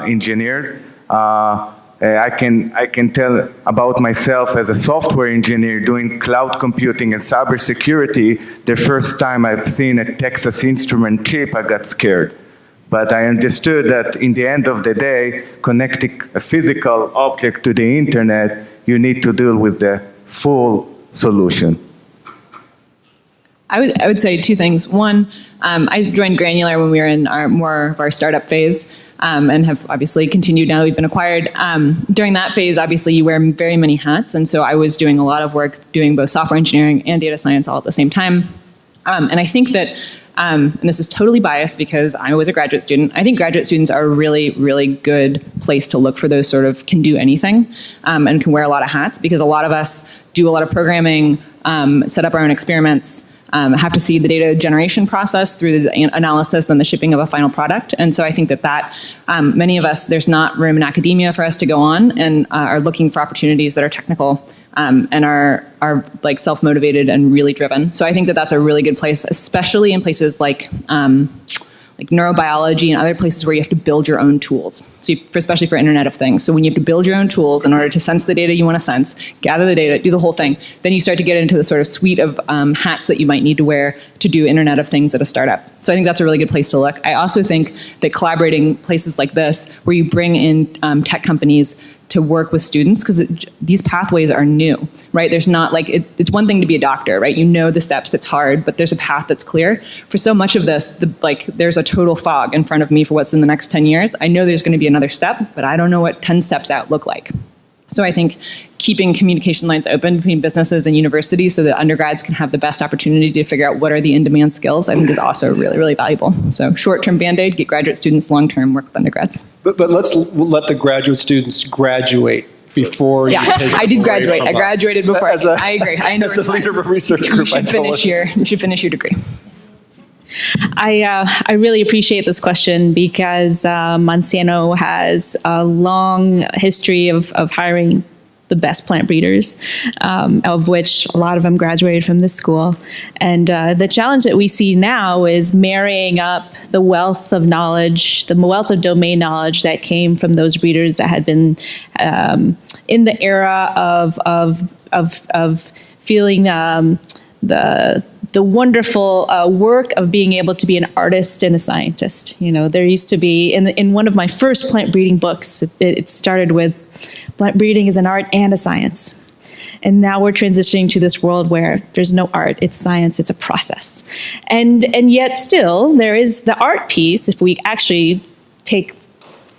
[SPEAKER 2] engineers. I can tell about myself as a software engineer doing cloud computing and cybersecurity. The first time I've seen a Texas Instrument chip, I got scared. But I understood that in the end of the day, connecting a physical object to the internet, you need to deal with the full solution.
[SPEAKER 3] I would say two things. One, I joined Granular when we were in more of our startup phase, and have obviously continued now that we've been acquired. During that phase, obviously you wear very many hats, and so I was doing a lot of work doing both software engineering and data science all at the same time. And I think that, and this is totally biased because I was a graduate student, I think graduate students are a really, really good place to look for those sort of can do anything, and can wear a lot of hats, because a lot of us do a lot of programming, set up our own experiments, have to see the data generation process through the analysis, then the shipping of a final product. And so I think that many of us, there's not room in academia for us to go on, and are looking for opportunities that are technical, and are like self-motivated and really driven. So I think that that's a really good place, especially in places like neurobiology and other places where you have to build your own tools. So especially for Internet of Things. So when you have to build your own tools in order to sense the data you want to sense, gather the data, do the whole thing, then you start to get into the sort of suite of hats that you might need to wear to do Internet of Things at a startup. So I think that's a really good place to look. I also think that collaborating places like this, where you bring in tech companies to work with students, because these pathways are new, right? There's not like, it's one thing to be a doctor, right? You know the steps, it's hard, but there's a path that's clear. For so much of this, there's a total fog in front of me for what's in the next 10 years. I know there's going to be another step, but I don't know what 10 steps out look like. So I think keeping communication lines open between businesses and universities so that undergrads can have the best opportunity to figure out what are the in-demand skills, I think is also really, really valuable. So short-term Band-Aid, get graduate students, long-term work with undergrads.
[SPEAKER 1] But let's let the graduate students graduate before you take
[SPEAKER 3] I did graduate. I graduated before. I agree. I know
[SPEAKER 1] as a leader of a research group,
[SPEAKER 3] you should finish your degree.
[SPEAKER 4] I really appreciate this question, because Monsanto has a long history of hiring the best plant breeders, of which a lot of them graduated from this school. And the challenge that we see now is marrying up the wealth of knowledge, the wealth of domain knowledge that came from those breeders that had been in the era of feeling the wonderful work of being able to be an artist and a scientist. You know, there used to be, in one of my first plant breeding books, it started with plant breeding is an art and a science. And now we're transitioning to this world where there's no art, it's science, it's a process. And yet still, there is the art piece, if we actually take a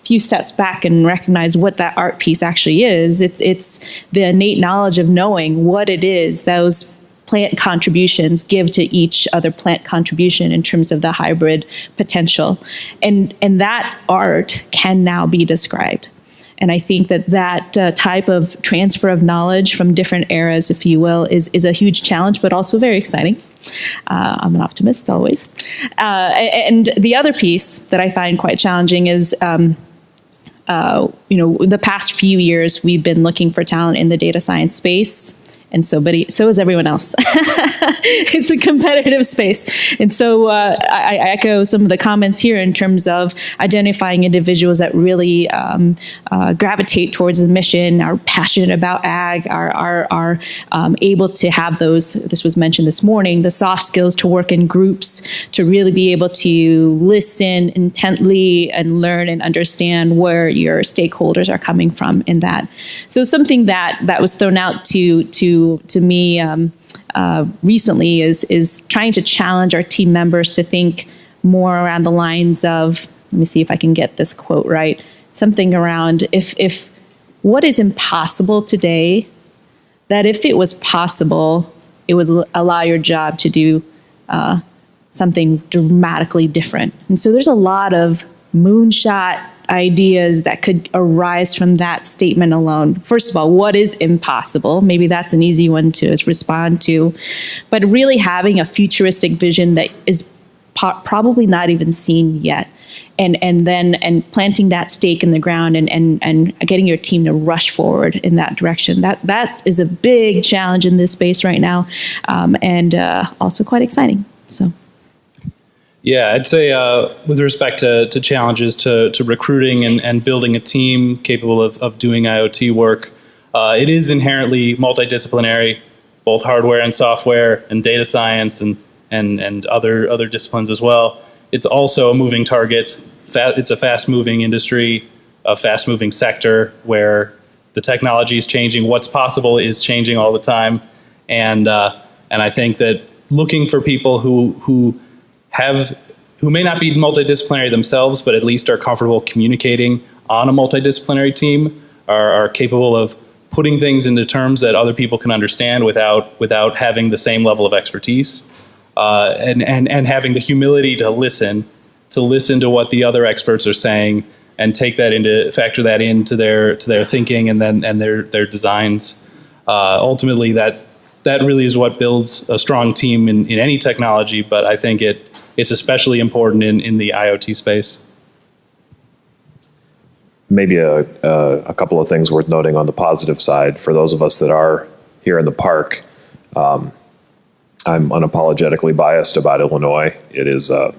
[SPEAKER 4] few steps back and recognize what that art piece actually is, it's the innate knowledge of knowing what it is those plant contributions give to each other plant contribution in terms of the hybrid potential. And that art can now be described. And I think that type of transfer of knowledge from different eras, if you will, is a huge challenge, but also very exciting. I'm an optimist always. And the other piece that I find quite challenging is, the past few years, we've been looking for talent in the data science space. And so is everyone else. It's a competitive space. And so I echo some of the comments here in terms of identifying individuals that really gravitate towards the mission, are passionate about ag, are able to have those, this was mentioned this morning, the soft skills to work in groups, to really be able to listen intently and learn and understand where your stakeholders are coming from in that. So something that was thrown out to me recently is trying to challenge our team members to think more around the lines of, let me see if I can get this quote right, something around if what is impossible today, that if it was possible, it would allow your job to do something dramatically different. And so there's a lot of moonshot ideas that could arise from that statement alone. First of all, what is impossible? Maybe that's an easy one to respond to. But really having a futuristic vision that is probably not even seen yet. And then planting that stake in the ground and getting your team to rush forward in that direction. That is a big challenge in this space right now, and also quite exciting. So.
[SPEAKER 5] Yeah, I'd say with respect to challenges to recruiting and building a team capable of doing IoT work, it is inherently multidisciplinary, both hardware and software and data science and other disciplines as well. It's also a moving target. It's a fast-moving industry, a fast-moving sector where the technology is changing. What's possible is changing all the time, and I think that looking for people who may not be multidisciplinary themselves, but at least are comfortable communicating on a multidisciplinary team, are capable of putting things into terms that other people can understand without having the same level of expertise, and having the humility to listen to what the other experts are saying and factor that into their thinking and their designs. Ultimately, that really is what builds a strong team in any technology, but I think it's especially important in the IoT space.
[SPEAKER 6] Maybe a couple of things worth noting on the positive side. For those of us that are here in the park, I'm unapologetically biased about Illinois. It is a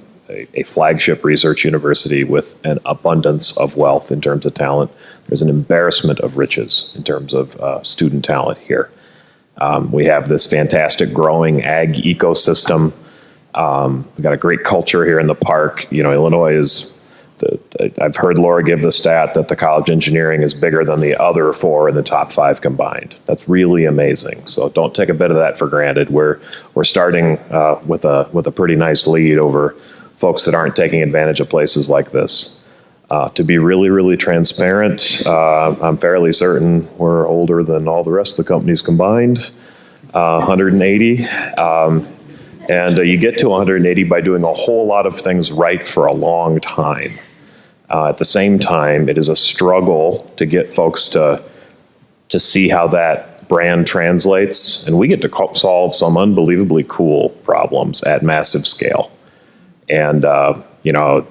[SPEAKER 6] flagship research university with an abundance of wealth in terms of talent. There's an embarrassment of riches in terms of student talent here. We have this fantastic growing ag ecosystem. We've got a great culture here in the park. You know, Illinois is, I've heard Laura give the stat that the College of Engineering is bigger than the other 4 in the top 5 combined. That's really amazing. So don't take a bit of that for granted. We're starting with a pretty nice lead over folks that aren't taking advantage of places like this. To be really, really transparent, I'm fairly certain we're older than all the rest of the companies combined, 180. And you get to 180 by doing a whole lot of things right for a long time. At the same time, it is a struggle to get folks to see how that brand translates. And we get to solve some unbelievably cool problems at massive scale. And, you know,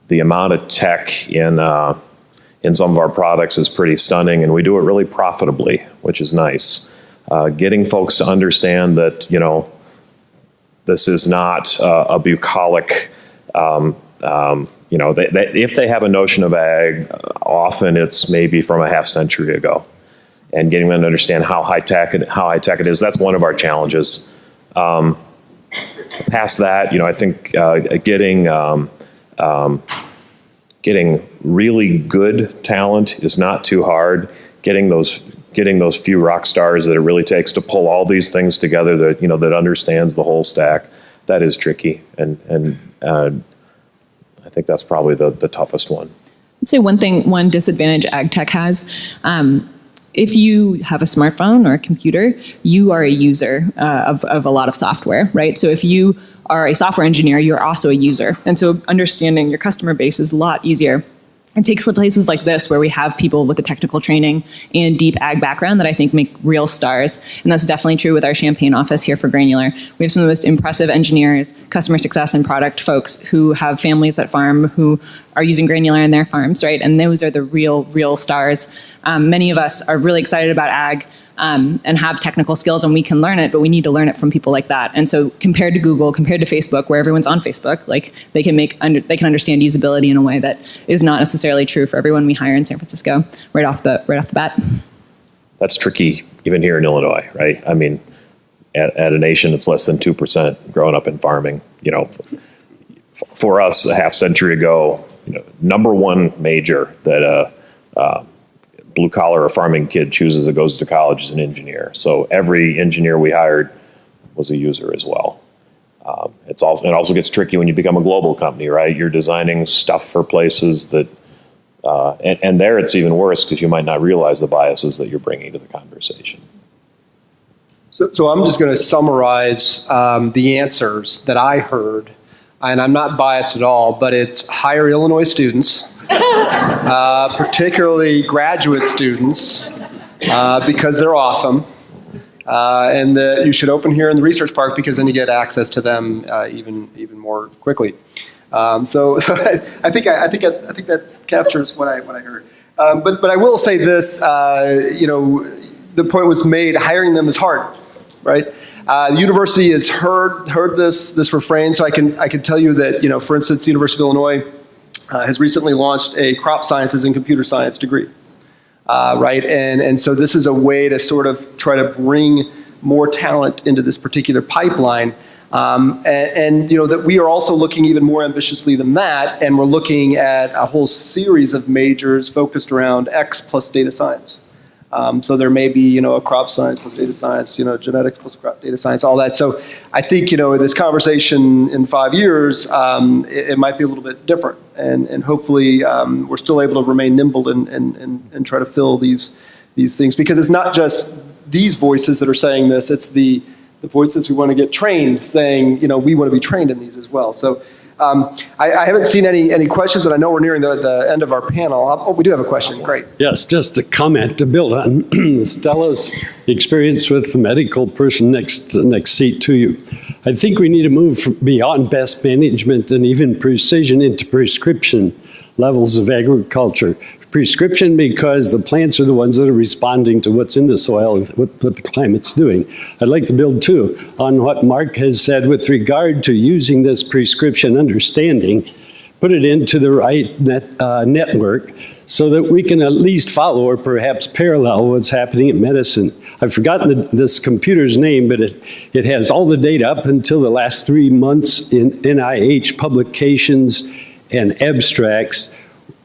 [SPEAKER 6] the amount of tech in some of our products is pretty stunning, and we do it really profitably, which is nice. Getting folks to understand that, you know, this is not a bucolic, you know, if they have a notion of ag, often it's maybe from a half century ago. And getting them to understand how high tech it is, that's one of our challenges. Past that, you know, I think getting really good talent is not too hard. Getting those few rock stars that it really takes to pull all these things together that, you know, that understands the whole stack, that is tricky. And I think that's probably the toughest one.
[SPEAKER 3] I'd say one disadvantage AgTech has, if you have a smartphone or a computer, you are a user of a lot of software, right? So if you are a software engineer, you're also a user. And so understanding your customer base is a lot easier. It takes places like this where we have people with the technical training and deep ag background that I think make real stars. And that's definitely true with our Champaign office here for Granular. We have some of the most impressive engineers, customer success and product folks who have families that farm, who are using Granular in their farms, right? And those are the real stars. Many of us are really excited about ag and have technical skills, and we can learn it, but we need to learn it from people like that. And so compared to Google, compared to Facebook, where everyone's on Facebook, like they can understand usability in a way that is not necessarily true for everyone we hire in San Francisco right off the bat.
[SPEAKER 6] That's tricky even here in Illinois, right? I mean, at a nation that's less than 2% growing up in farming, you know, for us a half century ago, you know, number one major that blue collar or farming kid chooses that goes to college is an engineer. So every engineer we hired was a user as well. It also gets tricky when you become a global company, right? You're designing stuff for places that, and there it's even worse because you might not realize the biases that you're bringing to the conversation.
[SPEAKER 1] So I'm just going to summarize the answers that I heard, and I'm not biased at all, but it's hire Illinois students, particularly graduate students, because they're awesome, and that you should open here in the research park because then you get access to them even more quickly. So I think that captures what I heard. But I will say this, the point was made, hiring them is hard, right? The university has heard this refrain, so I can tell you that, for instance, the University of Illinois has recently launched a crop sciences and computer science degree, right? And so this is a way to sort of try to bring more talent into this particular pipeline. That we are also looking even more ambitiously than that, and we're looking at a whole series of majors focused around X plus data science. So there may be, a crop science plus data science, genetics plus crop data science, all that. So I think, this conversation in 5 years, it might be a little bit different. And hopefully we're still able to remain nimble and try to fill these things. Because it's not just these voices that are saying this, it's the voices who want to get trained saying, we want to be trained in these as well. So I haven't seen any questions, and I know we're nearing the end of our panel. We do have a question. Great.
[SPEAKER 7] Yes, just a comment to build on Stella's experience with the medical person next seat to you. I think we need to move beyond best management and even precision into prescription levels of agriculture. Prescription because the plants are the ones that are responding to what's in the soil and what the climate's doing. I'd like to build too on what Mark has said with regard to using this prescription understanding, put it into the right network so that we can at least follow or perhaps parallel what's happening in medicine. I've forgotten this computer's name, but it has all the data up until the last 3 months in NIH publications and abstracts.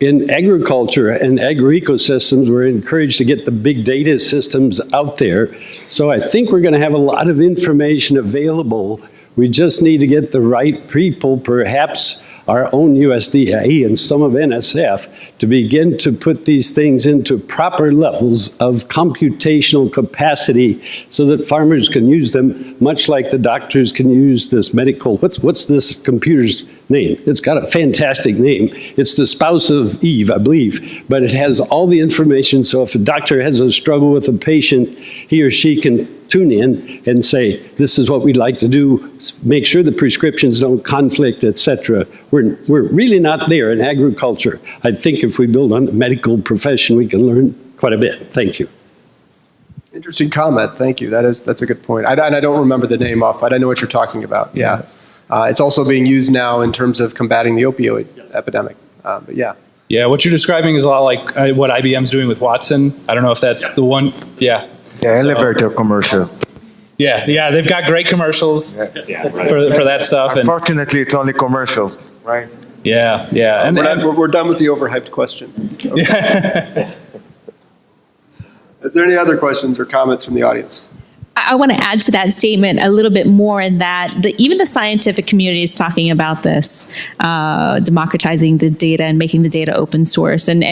[SPEAKER 7] In agriculture and agri-ecosystems, we're encouraged to get the big data systems out there. So I think we're going to have a lot of information available. We just need to get the right people, perhaps our own USDA and some of NSF, to begin to put these things into proper levels of computational capacity so that farmers can use them, much like the doctors can use this medical, what's this computer's name? It's got a fantastic name. It's the spouse of Eve, I believe, but it has all the information, so if a doctor has a struggle with a patient, he or she can tune in and say, this is what we'd like to do, make sure the prescriptions don't conflict, etc. We're really not there in agriculture. I think if we build on the medical profession, we can learn quite a bit. Thank you.
[SPEAKER 1] Interesting comment. Thank you. That's a good point. I don't remember the name off, but I know what you're talking about. Yeah. It's also being used now in terms of combating the opioid epidemic. But yeah.
[SPEAKER 5] Yeah, what you're describing is a lot like what IBM's doing with Watson. I don't know if that's the one. Yeah.
[SPEAKER 2] Yeah, elevator commercial.
[SPEAKER 5] Yeah, they've got great commercials for that stuff.
[SPEAKER 2] Unfortunately, it's only commercials, right?
[SPEAKER 5] Yeah.
[SPEAKER 1] And we're done with the overhyped question. Okay. Is there any other questions or comments from the audience?
[SPEAKER 4] I want to add to that statement a little bit more in that even the scientific community is talking about this, democratizing the data and making the data open source. And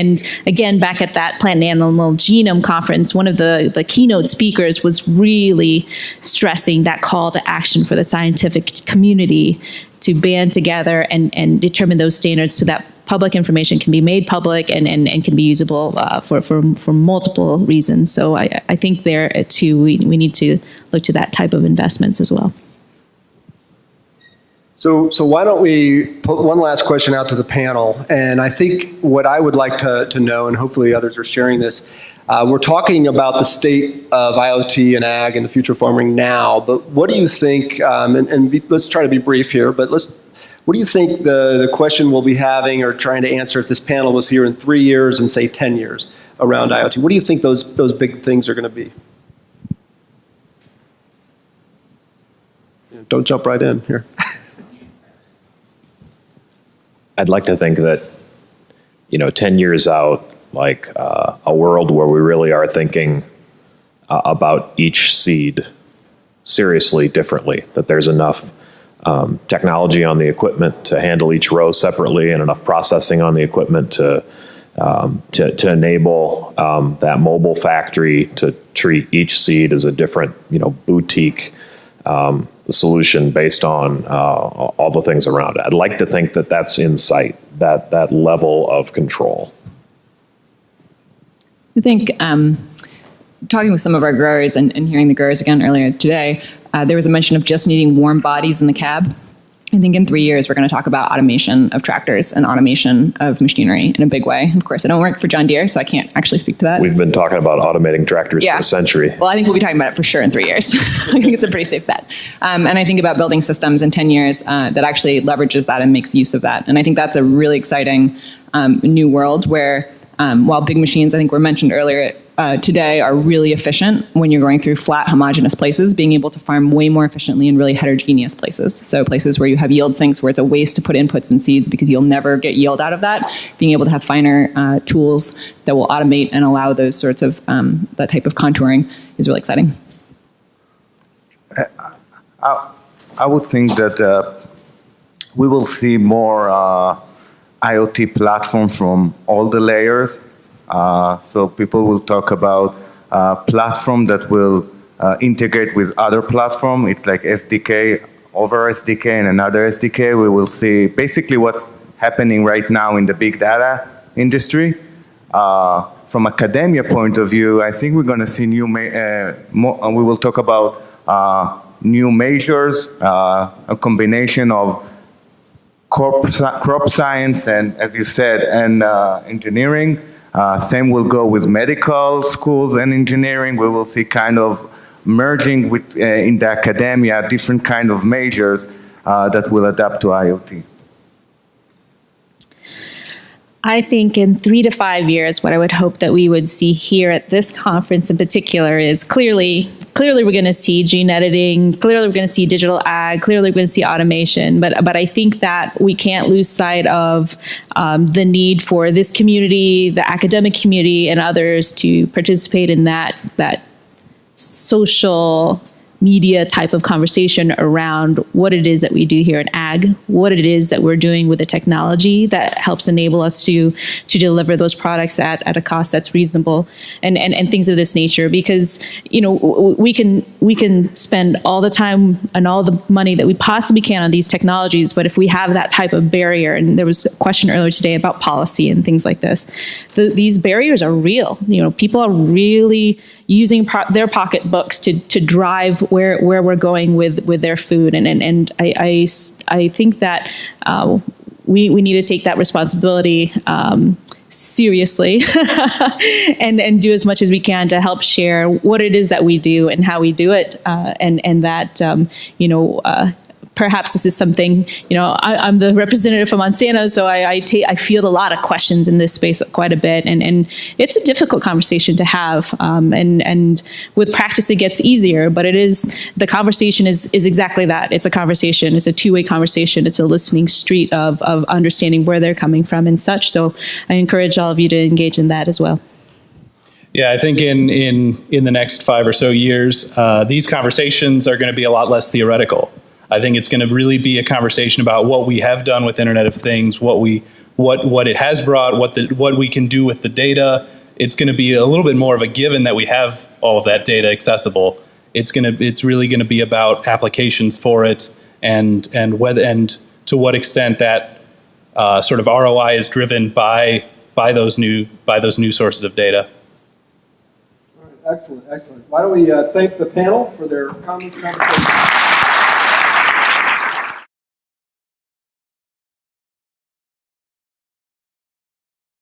[SPEAKER 4] again, back at that Plant and Animal Genome Conference, one of the keynote speakers was really stressing that call to action for the scientific community to band together and determine those standards so that public information can be made public and can be usable for multiple reasons. So I think there too we need to look to that type of investments as well.
[SPEAKER 1] So why don't we put one last question out to the panel? And I think what I would like to know, and hopefully others are sharing this, we're talking about the state of IoT and ag and the future of farming now, but what do you think, let's try to be brief here, but what do you think the question we'll be having or trying to answer if this panel was here in 3 years and say 10 years around IoT? What do you think those big things are going to be? Don't jump right in here.
[SPEAKER 6] I'd like to think that, 10 years out, like a world where we really are thinking about each seed seriously differently, that there's enough technology on the equipment to handle each row separately and enough processing on the equipment to to enable that mobile factory to treat each seed as a different, boutique solution based on all the things around it. I'd like to think that that's in sight, that level of control.
[SPEAKER 3] I think talking with some of our growers and hearing the growers again earlier today, there was a mention of just needing warm bodies in the cab. I think in 3 years, we're going to talk about automation of tractors and automation of machinery in a big way. Of course, I don't work for John Deere, so I can't actually speak to that.
[SPEAKER 6] We've been talking about automating tractors for a century.
[SPEAKER 3] Well, I think we'll be talking about it for sure in 3 years. I think it's a pretty safe bet. And I think about building systems in 10 years that actually leverages that and makes use of that. And I think that's a really exciting new world where while big machines, I think were mentioned earlier today, are really efficient when you're going through flat, homogeneous places, being able to farm way more efficiently in really heterogeneous places. So places where you have yield sinks, where it's a waste to put inputs in seeds because you'll never get yield out of that. Being able to have finer tools that will automate and allow those sorts of, that type of contouring is really exciting.
[SPEAKER 2] I would think that we will see more IoT platform from all the layers. So people will talk about platform that will integrate with other platform. It's like SDK over SDK and another SDK. We will see basically what's happening right now in the big data industry. From academia point of view, I think we're going to see new, we will talk about new measures, a combination of crop science and, as you said, and engineering. Same will go with medical schools and engineering. We will see kind of merging with, in the academia, different kind of measures that will adapt to IoT.
[SPEAKER 4] I think in 3 to 5 years, what I would hope that we would see here at this conference in particular is clearly we're going to see gene editing, clearly we're going to see digital ag, clearly we're going to see automation, but I think that we can't lose sight of the need for this community, the academic community, and others to participate in that social media type of conversation around what it is that we do here in ag, what it is that we're doing with the technology that helps enable us to deliver those products at a cost that's reasonable, and things of this nature. Because we can spend all the time and all the money that we possibly can on these technologies, but if we have that type of barrier, and there was a question earlier today about policy and things like this, these barriers are real. People are really using their pocketbooks to drive where we're going with their food, and I think that we need to take that responsibility seriously and do as much as we can to help share what it is that we do and how we do it, and that perhaps this is something, I'm the representative from Monsanto, so I field a lot of questions in this space quite a bit, and it's a difficult conversation to have, and with practice it gets easier, but the conversation is exactly that. It's a conversation. It's a two-way conversation. It's a listening street of understanding where they're coming from and such, so I encourage all of you to engage in that as well.
[SPEAKER 5] Yeah, I think in the next 5 or so years, these conversations are going to be a lot less theoretical. I think it's going to really be a conversation about what we have done with Internet of Things, what it has brought, what we can do with the data. It's going to be a little bit more of a given that we have all of that data accessible. It's really going to be about applications for it, and to what extent that sort of ROI is driven by those new sources of data.
[SPEAKER 1] All right, excellent. Why don't we thank the panel for their comments and conversation.